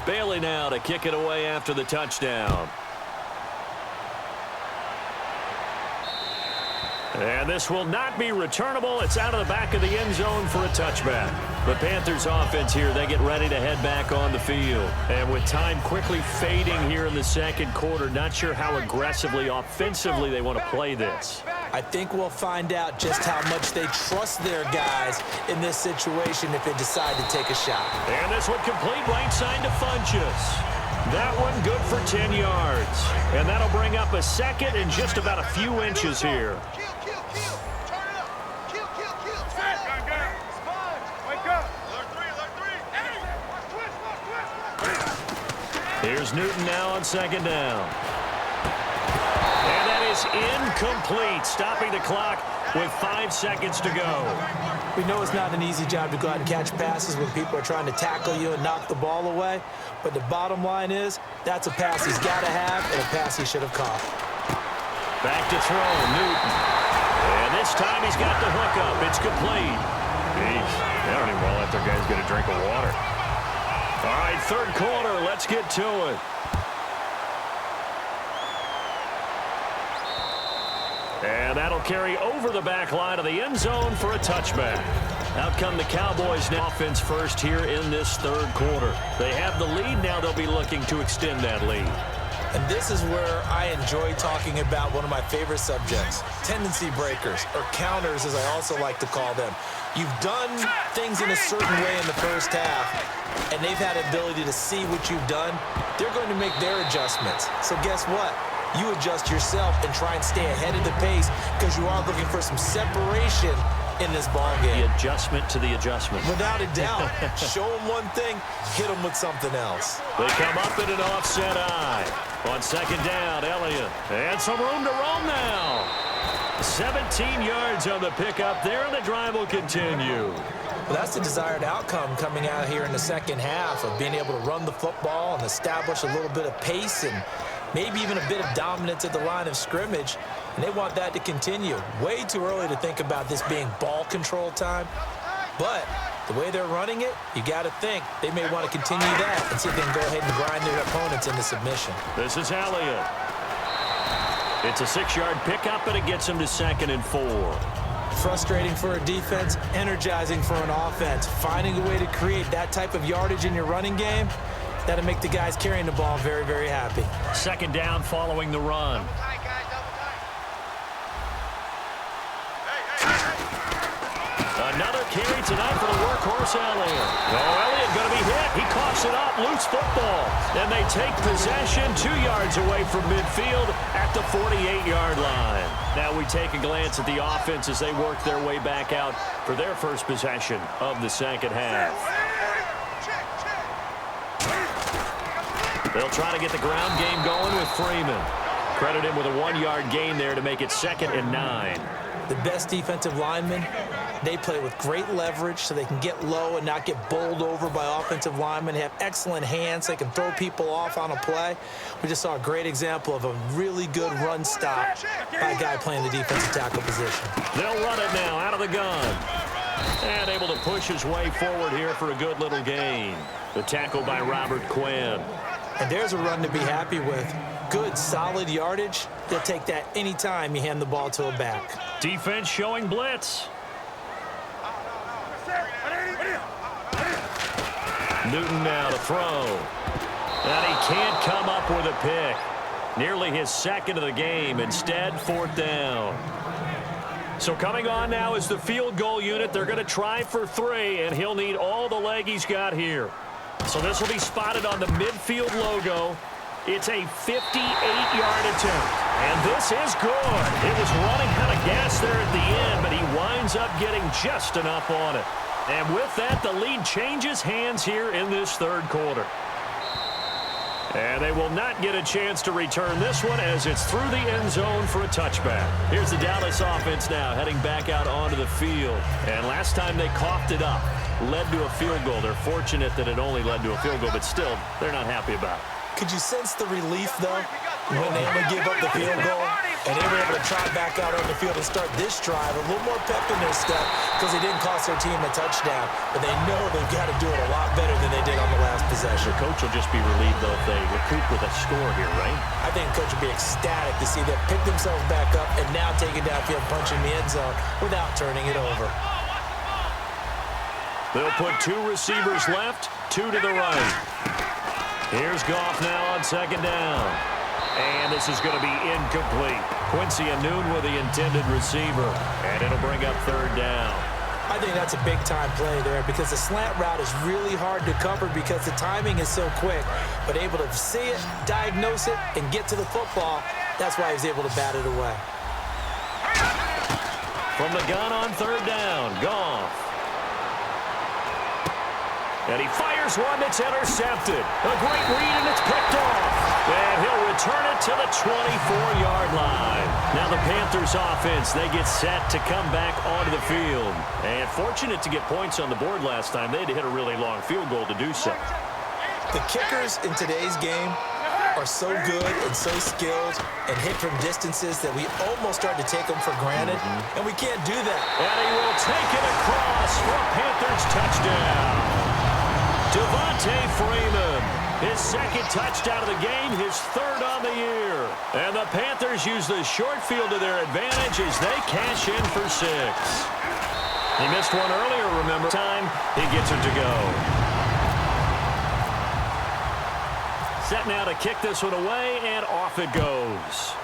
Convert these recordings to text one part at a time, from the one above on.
Bailey now to kick it away after the touchdown. And this will not be returnable. It's out of the back of the end zone for a touchback. The Panthers offense here, they get ready to head back on the field. And with time quickly fading here in the second quarter, not sure how aggressively, offensively they want to play this. I think we'll find out just how much they trust their guys in this situation if they decide to take a shot. And this one complete right side to Funchess. That one good for 10 yards. And that'll bring up a second and just about a few inches here. Here's Newton now on second down. And that is incomplete, stopping the clock with 5 seconds to go. We know it's not an easy job to go out and catch passes when people are trying to tackle you and knock the ball away. But the bottom line is, that's a pass he's got to have and a pass he should have caught. Back to throw, Newton. And this time he's got the hook up. It's complete. Jeez, they don't even want to let their guys get a drink of water. All right, third quarter, let's get to it. And that'll carry over the back line of the end zone for a touchback. Out come the Cowboys now. Offense first here in this third quarter. They have the lead. Now they'll be looking to extend that lead. And this is where I enjoy talking about one of my favorite subjects, tendency breakers, or counters as I also like to call them. You've done things in a certain way in the first half, and they've had ability to see what you've done. They're going to make their adjustments. So guess what? You adjust yourself and try and stay ahead of the pace because you are looking for some separation in this ball game. The adjustment to the adjustment. Without a doubt. Show them one thing, hit them with something else. They come up in an offset eye. On second down, Elliott. And some room to roam now. 17 yards on the pickup there, and the drive will continue. Well, that's the desired outcome coming out here in the second half of being able to run the football and establish a little bit of pace and maybe even a bit of dominance at the line of scrimmage, and they want that to continue. Way too early to think about this being ball control time, but the way they're running it, you got to think they may want to continue that and see if they can go ahead and grind their opponents into submission. This is Elliott. It's a 6-yard pickup, and it gets him to 2nd and 4. Frustrating for a defense, energizing for an offense. Finding a way to create that type of yardage in your running game, that'll make the guys carrying the ball very, very happy. Second down following the run. Another carry tonight for the workhorse Elliott. Oh, Elliott going to be hit. He coughs it up. Loose football. And they take possession 2 yards away from midfield at the 48-yard line. Now we take a glance at the offense as they work their way back out for their first possession of the second half. They'll try to get the ground game going with Freeman. Credit him with a 1-yard gain there to make it 2nd and 9. The best defensive linemen, they play with great leverage so they can get low and not get bowled over by offensive linemen. They have excellent hands. They can throw people off on a play. We just saw a great example of a really good run stop by a guy playing the defensive tackle position. They'll run it now out of the gun. And able to push his way forward here for a good little gain. The tackle by Robert Quinn. And there's a run to be happy with. Good, solid yardage. They'll take that anytime you hand the ball to a back. Defense showing blitz. Newton now to throw. And he can't come up with a pick. Nearly his 2nd of the game. Instead, 4th down. So coming on now is the field goal unit. They're going to try for 3, and he'll need all the leg he's got here. So this will be spotted on the midfield logo. It's a 58-yard attempt. And this is good. It was running out of gas there at the end, but he winds up getting just enough on it. And with that, the lead changes hands here in this third quarter. And they will not get a chance to return this one as it's through the end zone for a touchback. Here's the Dallas offense now heading back out onto the field. And last time they coughed it up, led to a field goal. They're fortunate that it only led to a field goal, but still, they're not happy about it. Could you sense the relief, though, when they only give up the field goal? And they were able to try back out on the field and start this drive. A little more pep in their step because they didn't cost their team a touchdown. But they know they've got to do it a lot better than they did on the last possession. The coach will just be relieved, though, if they recoup with a score here, right? I think the coach will be ecstatic to see them pick themselves back up and now take it downfield, punching the end zone without turning it over. They'll put 2 receivers left, 2 to the right. Here's Goff now on second down. And this is going to be incomplete. Quincy Anoon with the intended receiver. And it'll bring up third down. I think that's a big-time play there because the slant route is really hard to cover because the timing is so quick. But able to see it, diagnose it, and get to the football, that's why he's able to bat it away. From the gun on third down, Goff. And he fires one that's intercepted. A great read, and it's picked off. And he'll return it to the 24-yard line. Now the Panthers offense, they get set to come back onto the field. And fortunate to get points on the board last time. They had to hit a really long field goal to do so. The kickers in today's game are so good and so skilled and hit from distances that we almost start to take them for granted, and we can't do that. And he will take it across for a Panthers touchdown. Devontae Freeman, his second touchdown of the game, his third on the year. And the Panthers use the short field to their advantage as they cash in for 6. He missed one earlier, remember. Time, he gets it to go. Set now to kick this one away, and off it goes.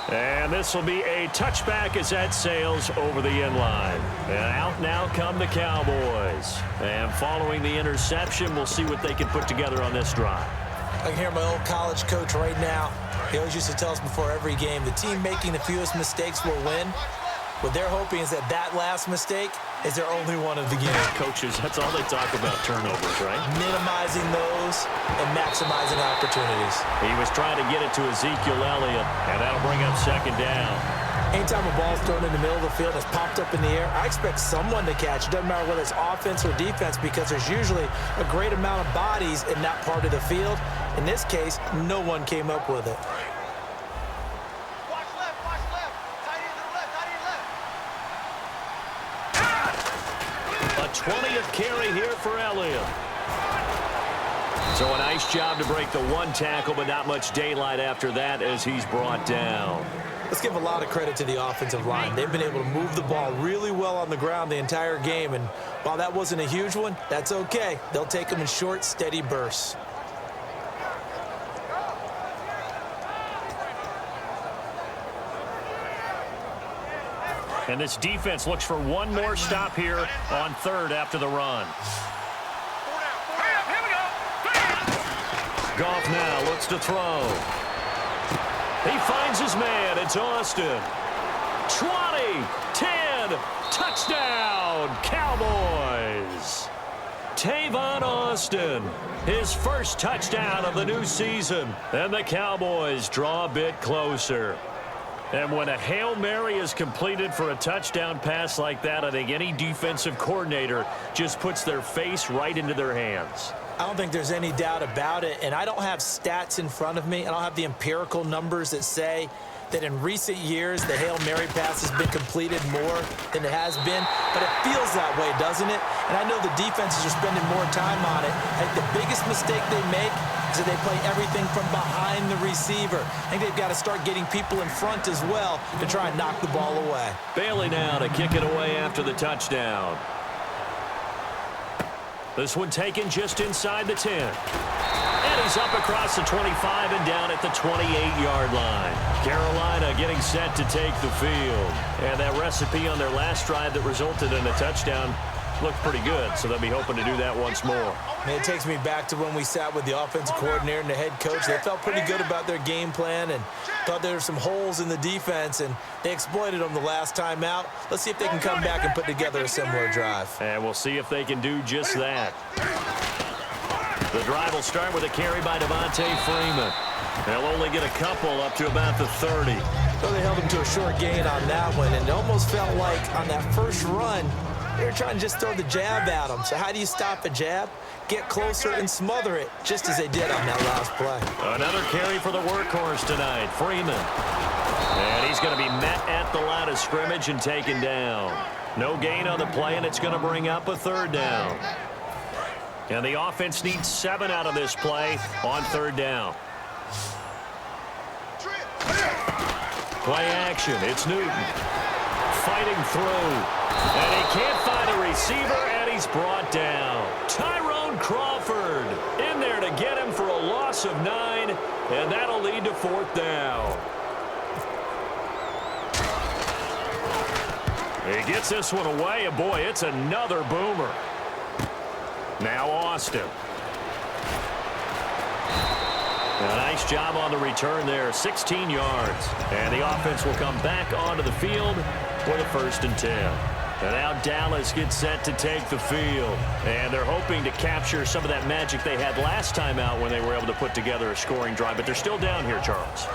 And this will be a touchback as that sails over the end line. And out now come the Cowboys. And following the interception, we'll see what they can put together on this drive. I can hear my old college coach right now. He always used to tell us before every game, the team making the fewest mistakes will win. What they're hoping is that that last mistake is their only one of the game. Coaches, that's all they talk about, turnovers, right? Minimizing those and maximizing opportunities. He was trying to get it to Ezekiel Elliott, and that'll bring up second down. Anytime a ball's thrown in the middle of the field that's popped up in the air, I expect someone to catch. It doesn't matter whether it's offense or defense because there's usually a great amount of bodies in that part of the field. In this case, no one came up with it. A 20th carry here for Elliott. So a nice job to break the one tackle, but not much daylight after that as he's brought down. Let's give a lot of credit to the offensive line. They've been able to move the ball really well on the ground the entire game, and while that wasn't a huge one, that's okay. They'll take them in short, steady bursts. And this defense looks for one more stop here on third after the run. Goff now looks to throw. He finds his man. It's Austin. 20, 10, touchdown, Cowboys. Tavon Austin, his first touchdown of the new season. And the Cowboys draw a bit closer. And when a Hail Mary is completed for a touchdown pass like that, I think any defensive coordinator just puts their face right into their hands. I don't think there's any doubt about it, and I don't have stats in front of me. I don't have the empirical numbers that say that in recent years the Hail Mary pass has been completed more than it has been, but it feels that way, doesn't it? And I know the defenses are spending more time on it. I think the biggest mistake they make is that they play everything from behind the receiver. I think they've got to start getting people in front as well to try and knock the ball away. Bailey now to kick it away after the touchdown. This one taken just inside the 10. And he's up across the 25 and down at the 28-yard line. Carolina getting set to take the field. And that recipe on their last drive that resulted in a touchdown looked pretty good, so they'll be hoping to do that once more. And it takes me back to when we sat with the offensive coordinator and the head coach. They felt pretty good about their game plan and thought there were some holes in the defense, and they exploited them the last time out. Let's see if they can come back and put together a similar drive. And we'll see if they can do just that. The drive will start with a carry by Devontae Freeman. They'll only get a couple up to about the 30. So they held him to a short gain on that one, and it almost felt like on that first run, They were trying to just throw the jab at him. So how do you stop a jab? Get closer and smother it, just as they did on that last play. Another carry for the workhorse tonight, Freeman. And he's going to be met at the line of scrimmage and taken down. No gain on the play, and it's going to bring up a third down. And the offense needs 7 out of this play on third down. Play action. It's Newton. Fighting through. And he can't find a receiver, and he's brought down. Tyrone Crawford in there to get him for a loss of 9, and that'll lead to fourth down. He gets this one away, and boy, it's another boomer. Now Austin. A nice job on the return there, 16 yards. And the offense will come back onto the field for the 1st and 10. And now Dallas gets set to take the field. And they're hoping to capture some of that magic they had last time out when they were able to put together a scoring drive. But they're still down here, Charles.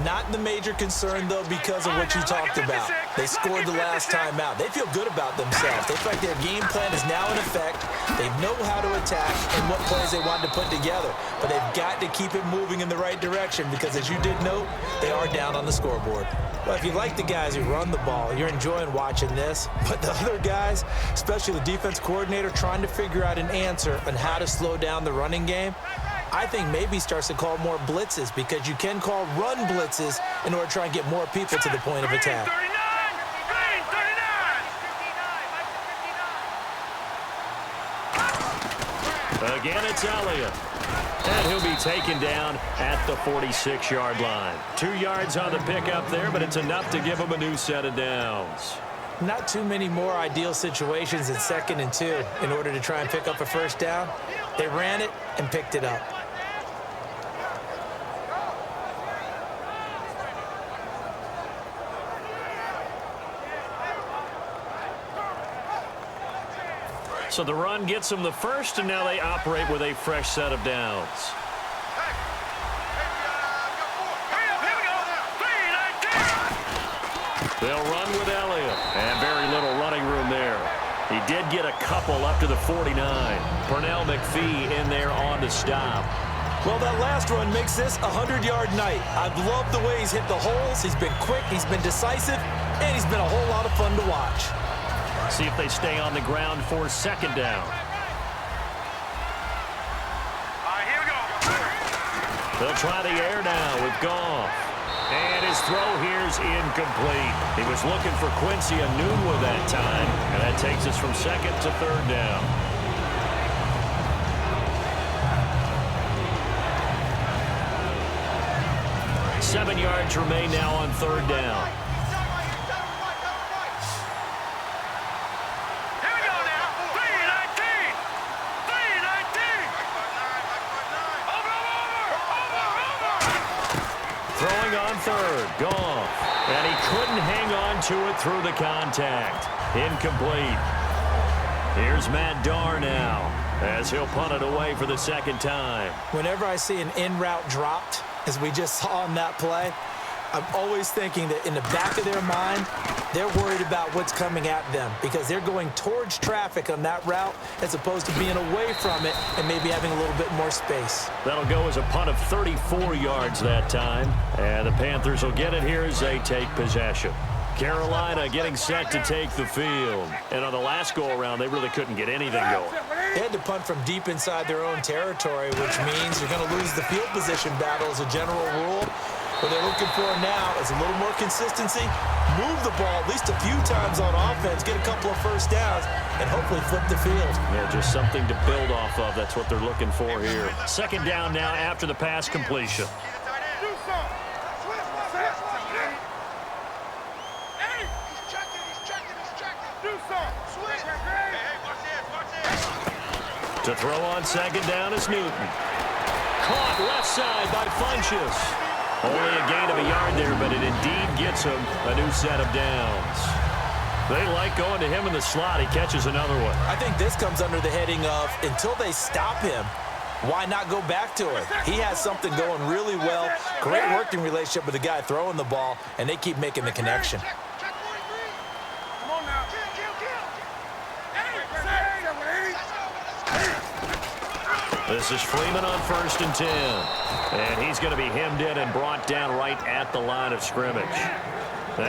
Not the major concern, though, because of what you talked about. They scored the last time out. They feel good about themselves. They feel like their game plan is now in effect. They know how to attack and what plays they want to put together. But they've got to keep it moving in the right direction because, as you did note, they are down on the scoreboard. Well, if you like the guys who run the ball, you're enjoying watching this. But the other guys, especially the defense coordinator, trying to figure out an answer on how to slow down the running game, I think maybe starts to call more blitzes because you can call run blitzes in order to try and get more people to the point of attack. Again, it's Elliott. And he'll be taken down at the 46-yard line. 2 yards on the pickup there, but it's enough to give him a new set of downs. Not too many more ideal situations in 2nd and 2 in order to try and pick up a first down. They ran it and picked it up. So the run gets them the first, and now they operate with a fresh set of downs. They'll run with Elliott, and very little running room there. He did get a couple up to the 49. Pernell McPhee in there on the stop. Well, that last run makes this a 100-yard night. I've loved the way he's hit the holes. He's been quick, he's been decisive, and he's been a whole lot of fun to watch. See if they stay on the ground for 2nd down. Here we go. They'll try the air now with Goff. And his throw here's incomplete. He was looking for Quincy Enunwa that time, and that takes us from 2nd to 3rd down. Seven yards remain now on 3rd down. Third, Goff, and he couldn't hang on to it through the contact. Incomplete. Here's Matt Darr now as he'll punt it away for the 2nd time. Whenever I see an in route dropped, as we just saw on that play, I'm always thinking that in the back of their mind, they're worried about what's coming at them because they're going towards traffic on that route as opposed to being away from it and maybe having a little bit more space. That'll go as a punt of 34 yards that time, and the Panthers will get it here as they take possession. Carolina getting set to take the field. And on the last go-around, they really couldn't get anything going. They had to punt from deep inside their own territory, which means you're going to lose the field position battle as a general rule. What they're looking for now is a little more consistency, move the ball at least a few times on offense, get a couple of first downs, and hopefully flip the field. Yeah, just something to build off of. That's what they're looking for here. 2nd down now after the pass completion. To throw on 2nd down is Newton. Caught left side by Funchess. Only a gain of a yard there, but it indeed gets him a new set of downs. They like going to him in the slot. He catches another one. I think this comes under the heading of until they stop him, why not go back to it? He has something going really well, great working relationship with the guy throwing the ball, and they keep making the connection. This is Freeman on 1st and 10. And he's going to be hemmed in and brought down right at the line of scrimmage.